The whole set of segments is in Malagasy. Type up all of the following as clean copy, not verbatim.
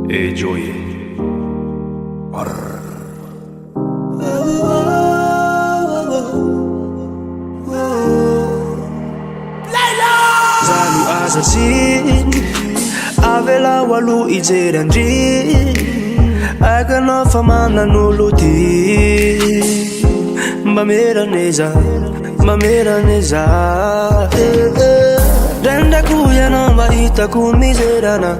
e gioie. Zalu asasin avela walu ijerandri agana famana nuluti Mameraneza Danda kuya namba ita kumizerana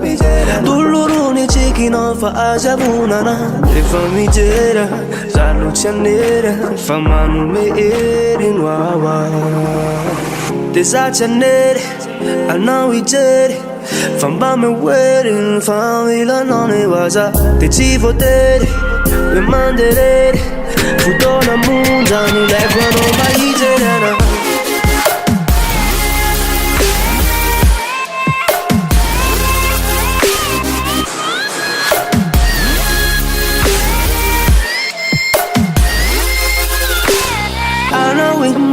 Duluruni chiki nova ajabunana Ifa mijera Zalu chanera Famanu me erin wawa Teza chanere Anawi jere Famba me werin Famila nane waza Te ci votere Me manderere Futona munzani Legua nova ijerana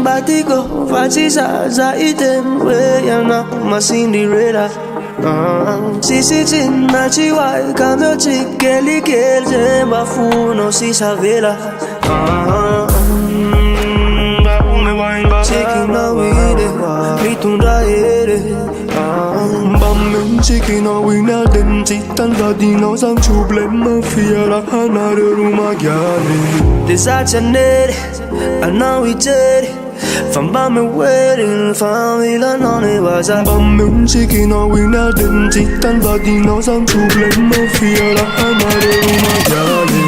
Batigo, Fachiza, Zaiden, Wayana, my Cinderella. Sisi Chin, Nachiwa, Camel Chick, Kelly Kells, Bafuno, Sisavela. Chicken away, Mitunda ere. Bammen chicken away, Naden, Titan, Vadino, Sancho, Blem, Mafia, La Hana, Ruma, Gally. Desachanere, and now we did. Famba me wedding, famila nane waza. Bammen chicken away, Naden, Titan, Vadino, Sancho, Blem, Mafia, La Hana, Ruma, Gally.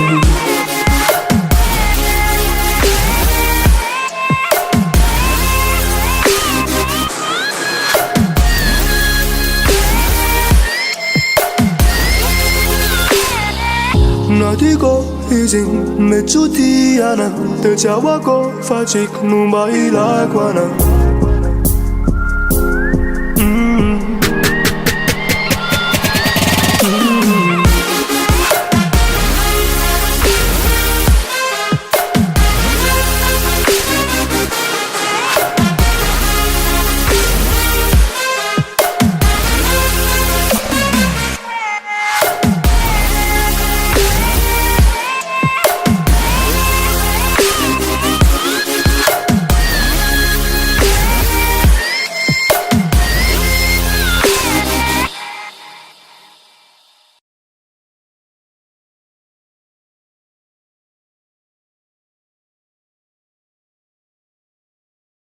Nadigo izin mechutiana te chawako fachik numba ila kwana